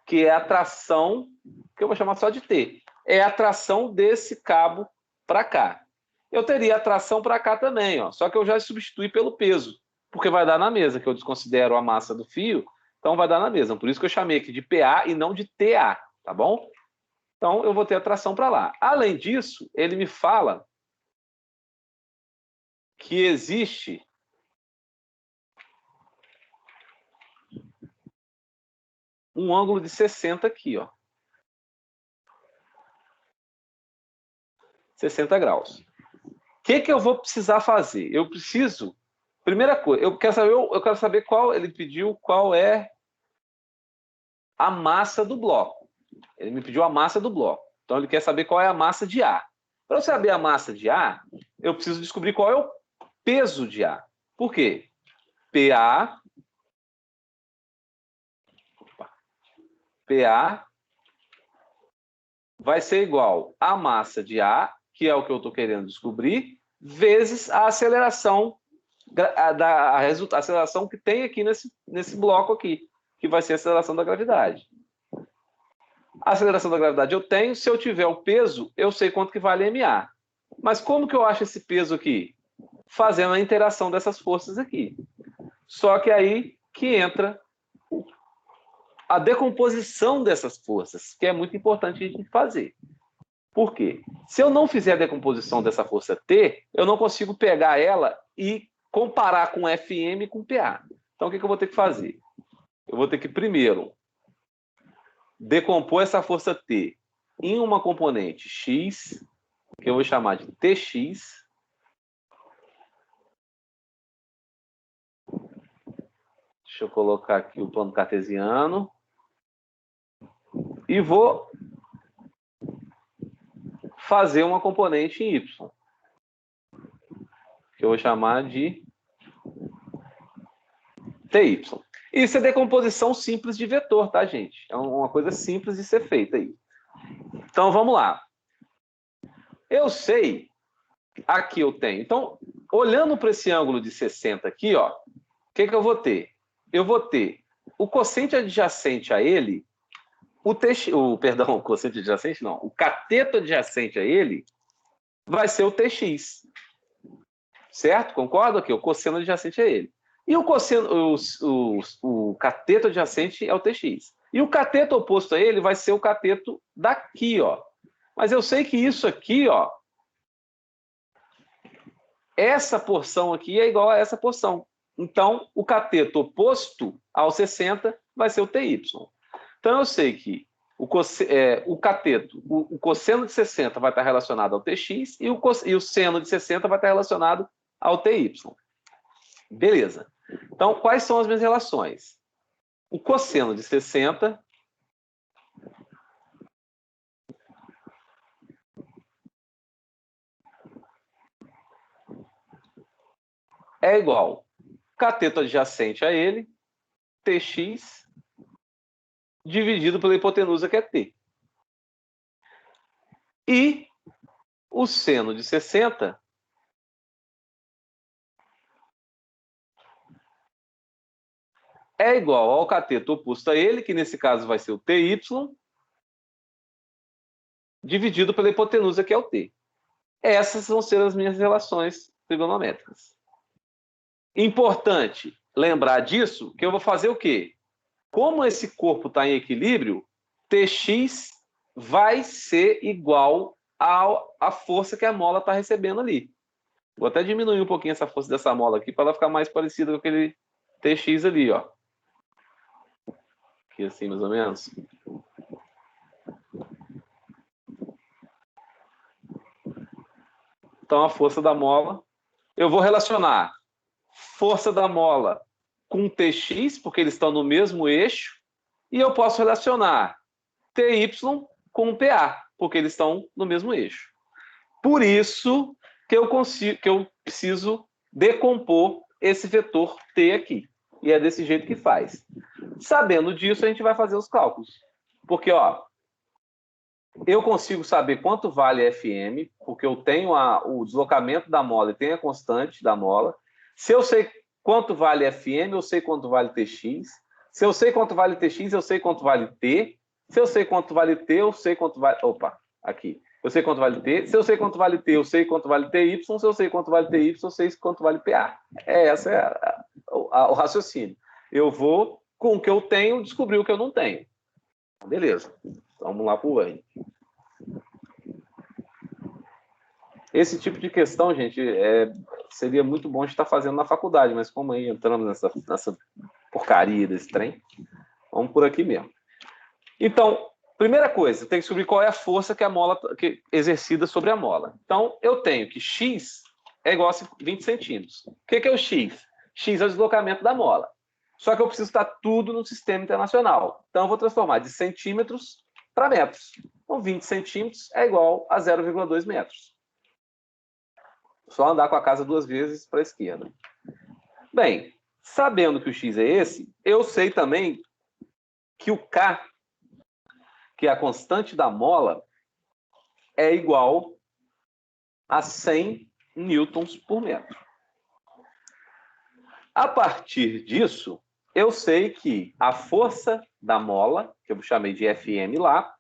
que é a tração, que eu vou chamar só de T. É a tração desse cabo para cá. Eu teria a tração para cá também, ó, só que eu já substituí pelo peso, porque vai dar na mesma, que eu desconsidero a massa do fio, então vai dar na mesma. Por isso que eu chamei aqui de PA e não de TA, tá bom? Então eu vou ter a tração para lá. Além disso, ele me fala que existe um ângulo de 60 aqui, ó. 60 graus. O que eu vou precisar fazer? Eu preciso... Primeira coisa, eu quero saber qual... Ele pediu qual é a massa do bloco. Ele me pediu a massa do bloco. Então ele quer saber qual é a massa de A. Para eu saber a massa de A, eu preciso descobrir qual é o peso de A. Por quê? PA vai ser igual à massa de A, que é o que eu estou querendo descobrir, vezes a aceleração, a aceleração que tem aqui nesse bloco aqui, que vai ser a aceleração da gravidade. A aceleração da gravidade eu tenho, se eu tiver o peso, eu sei quanto que vale MA. Mas como que eu acho esse peso aqui? Fazendo a interação dessas forças aqui. Só que aí que entra a decomposição dessas forças, que é muito importante a gente fazer. Por quê? Se eu não fizer a decomposição dessa força T, eu não consigo pegar ela e comparar com Fm com PA. Então, o que eu vou ter que fazer? Eu vou ter que, primeiro, decompor essa força T em uma componente X, que eu vou chamar de Tx. Deixa eu colocar aqui o plano cartesiano. E vou fazer uma componente em Y, que eu vou chamar de Ty. Isso é decomposição simples de vetor, tá, gente? É uma coisa simples de ser feita aí. Então, vamos lá. Eu sei, aqui eu tenho. Então, olhando para esse ângulo de 60 aqui, ó, o que eu vou ter? Eu vou ter o quociente adjacente a ele, o quociente adjacente não, o cateto adjacente a ele vai ser o Tx. Certo? Concordo aqui? O cosseno adjacente a ele. E o cateto adjacente é o Tx. E o cateto oposto a ele vai ser o cateto daqui, ó. Mas eu sei que isso aqui, ó, essa porção aqui é igual a essa porção. Então, o cateto oposto ao 60 vai ser o Ty. Então, eu sei que o cateto, o cosseno de 60 vai estar relacionado ao Tx e o seno de 60 vai estar relacionado ao Ty. Beleza. Então, quais são as minhas relações? O cosseno de 60 é igual cateto adjacente a ele, Tx, dividido pela hipotenusa, que é T. E o seno de 60 é igual ao cateto oposto a ele, que nesse caso vai ser o Ty, dividido pela hipotenusa, que é o T. Essas vão ser as minhas relações trigonométricas. Importante lembrar disso, que eu vou fazer o quê? Como esse corpo está em equilíbrio, Tx vai ser igual à força que a mola está recebendo ali. Vou até diminuir um pouquinho essa força dessa mola aqui, para ela ficar mais parecida com aquele Tx ali, ó. Aqui assim, mais ou menos. Então, a força da mola eu vou relacionar força da mola com Tx, porque eles estão no mesmo eixo, e eu posso relacionar Ty com PA, porque eles estão no mesmo eixo. Por isso que eu preciso decompor esse vetor T aqui. E é desse jeito que faz. Sabendo disso, a gente vai fazer os cálculos. Porque, ó, eu consigo saber quanto vale FM, porque eu tenho o deslocamento da mola e tenho a constante da mola. Se eu sei quanto vale FM, eu sei quanto vale Tx. Se eu sei quanto vale Tx, eu sei quanto vale T. Se eu sei quanto vale T, eu sei quanto vale... Opa, aqui. Eu sei quanto vale T. Se eu sei quanto vale T, eu sei quanto vale TY. Se eu sei quanto vale TY, eu sei quanto vale PA. Essa é o raciocínio. Eu vou, com o que eu tenho, descobrir o que eu não tenho. Beleza. Então, vamos lá para o Word. Esse tipo de questão, gente, seria muito bom de estar fazendo na faculdade, mas como aí entramos nessa porcaria desse trem, vamos por aqui mesmo. Então, primeira coisa, tem que descobrir qual é a força que a mola exercida sobre a mola. Então, eu tenho que X é igual a 20 centímetros. O que é o X? X é o deslocamento da mola. Só que eu preciso estar tudo no sistema internacional. Então, eu vou transformar de centímetros para metros. Então, 20 centímetros é igual a 0,2 metros. Só andar com a casa 2 vezes para a esquerda. Bem, sabendo que o X é esse, eu sei também que o K, que é a constante da mola, é igual a 100 newtons por metro. A partir disso, eu sei que a força da mola, que eu chamei de FM lá,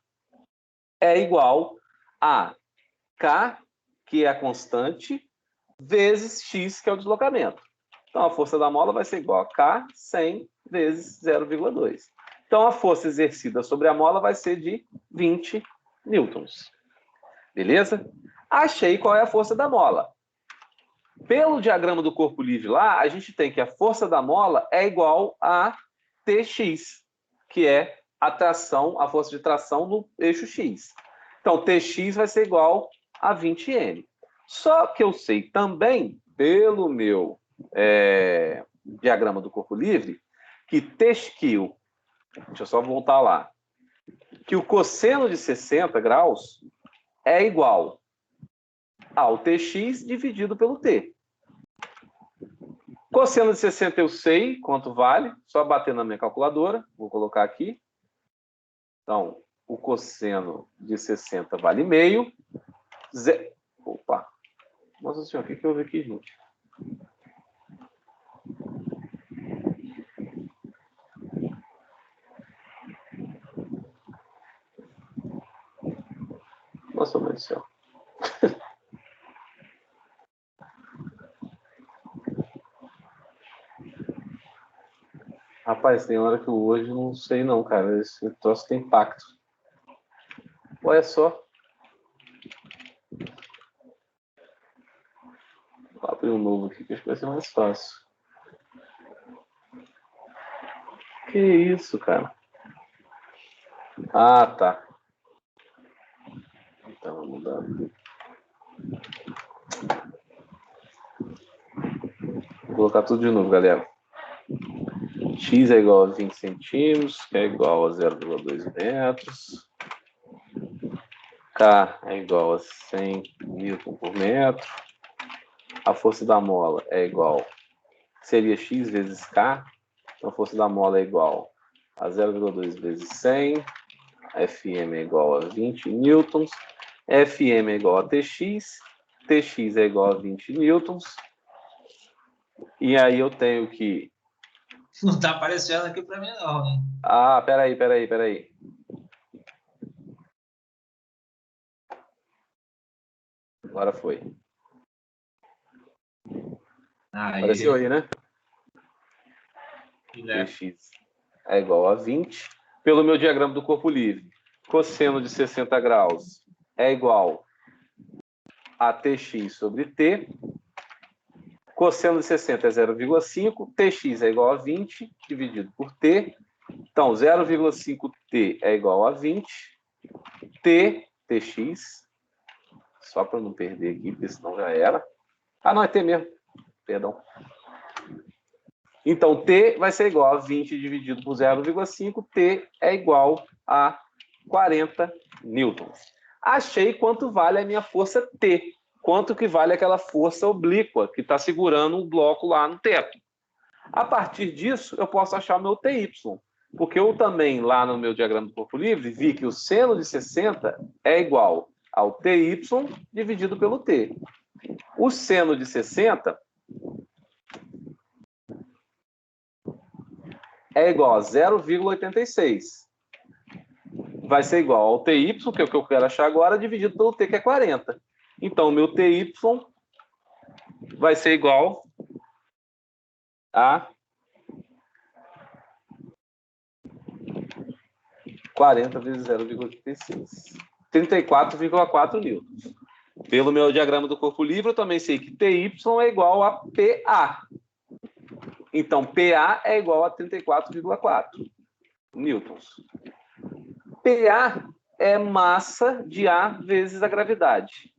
é igual a K, que é a constante, vezes X, que é o deslocamento. Então, a força da mola vai ser igual a K 100 vezes 0,2. Então, a força exercida sobre a mola vai ser de 20 newtons. Beleza? Achei qual é a força da mola. Pelo diagrama do corpo livre lá, a gente tem que a força da mola é igual a Tx, que é a força de tração no eixo X. Então, Tx vai ser igual a 20 N. Só que eu sei também, pelo meu diagrama do corpo livre, que deixa eu só voltar lá, que o cosseno de 60 graus é igual ao Tx dividido pelo T. Cosseno de 60 eu sei quanto vale, só bater na minha calculadora, vou colocar aqui. Então, o cosseno de 60 vale meio. Opa! Nossa senhora, o que houve aqui, gente? Nossa, mãe do céu. Rapaz, tem hora que eu hoje não sei não, cara. Esse troço tem impacto. Olha só. Vou abrir um novo aqui, que acho que vai ser mais fácil. Que isso, cara? Ah, tá. Então, vamos mudar. Vou colocar tudo de novo, galera. X é igual a 20 centímetros, que é igual a 0,2 metros. K é igual a 100 newton por metro. A força da mola é igual, seria X vezes K. Então, a força da mola é igual a 0,2 vezes 100. FM é igual a 20 newtons. FM é igual a TX. TX é igual a 20 newtons. E aí eu tenho que... Não está aparecendo aqui para mim, não, hein? Ah, peraí. Agora foi. Apareceu aí, né? Tx é igual a 20. Pelo meu diagrama do corpo livre, cosseno de 60 graus é igual a Tx sobre T. Cosseno de 60 é 0,5. Tx é igual a 20 dividido por T. Então, 0,5T é igual a 20. Tx, só para não perder aqui, porque senão já era. Ah, não, é T mesmo. Perdão. Então, T vai ser igual a 20 dividido por 0,5. T é igual a 40 newtons. Achei quanto vale a minha força T. Quanto que vale aquela força oblíqua que está segurando um bloco lá no teto. A partir disso, eu posso achar o meu TY. Porque eu também, lá no meu diagrama do corpo livre, vi que o seno de 60 é igual ao TY dividido pelo T. O seno de 60 é igual a 0,86. Vai ser igual ao TY, que é o que eu quero achar agora, dividido pelo T, que é 40. Então, o meu TY vai ser igual a 40 vezes 0,86. 34,4 newtons. Pelo meu diagrama do corpo livre, eu também sei que TY é igual a PA. Então, PA é igual a 34,4 newtons. PA é massa de A vezes a gravidade.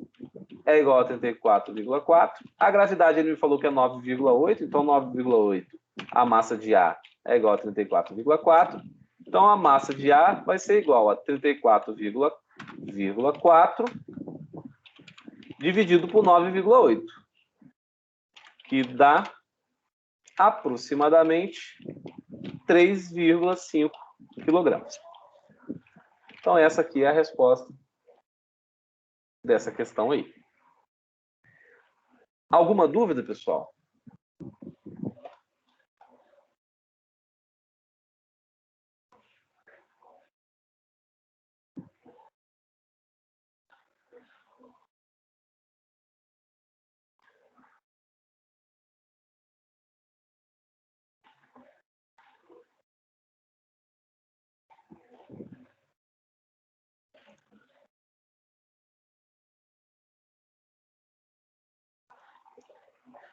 É igual a 34,4. A gravidade, ele me falou que é 9,8. Então, 9,8, a massa de A é igual a 34,4. Então, a massa de A vai ser igual a 34,4 dividido por 9,8, que dá aproximadamente 3,5 quilogramas. Então, essa aqui é a resposta dessa questão aí. Alguma dúvida, pessoal?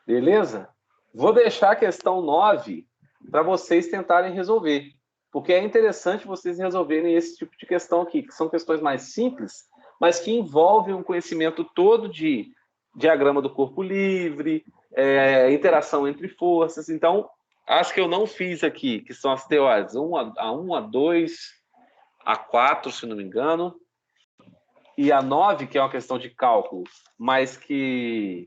Beleza? Vou deixar a questão 9 para vocês tentarem resolver, porque é interessante vocês resolverem esse tipo de questão aqui, que são questões mais simples, mas que envolvem um conhecimento todo de diagrama do corpo livre, interação entre forças. Então, acho que eu não fiz aqui, que são as teorias A1, A2, A4, se não me engano, e A9, que é uma questão de cálculo, mas que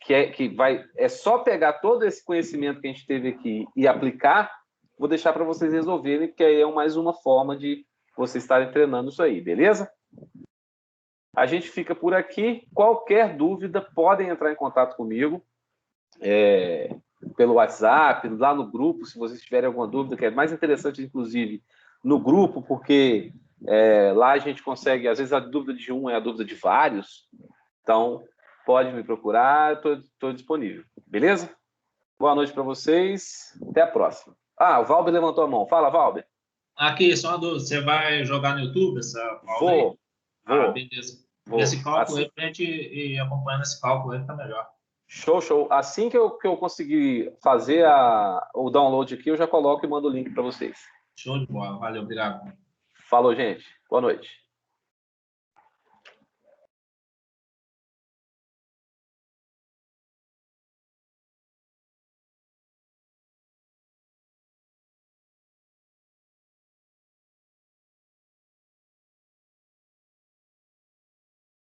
é só pegar todo esse conhecimento que a gente teve aqui e aplicar. Vou deixar para vocês resolverem, que aí é mais uma forma de vocês estarem treinando isso aí, beleza? A gente fica por aqui. Qualquer dúvida, podem entrar em contato comigo pelo WhatsApp, lá no grupo, se vocês tiverem alguma dúvida, que é mais interessante, inclusive, no grupo, porque lá a gente consegue, às vezes a dúvida de um é a dúvida de vários. Então, pode me procurar, estou disponível. Beleza? Boa noite para vocês. Até a próxima. Ah, o Valber levantou a mão. Fala, Valber. Aqui, só uma dúvida. Você vai jogar no YouTube essa aula aí? Vou. Beleza. Vou. Esse cálculo Assim, aí, pra gente ir acompanhando esse cálculo aí, tá melhor. Show. Assim que eu conseguir fazer o download aqui, eu já coloco e mando o link para vocês. Show de bola. Valeu, obrigado. Falou, gente. Boa noite.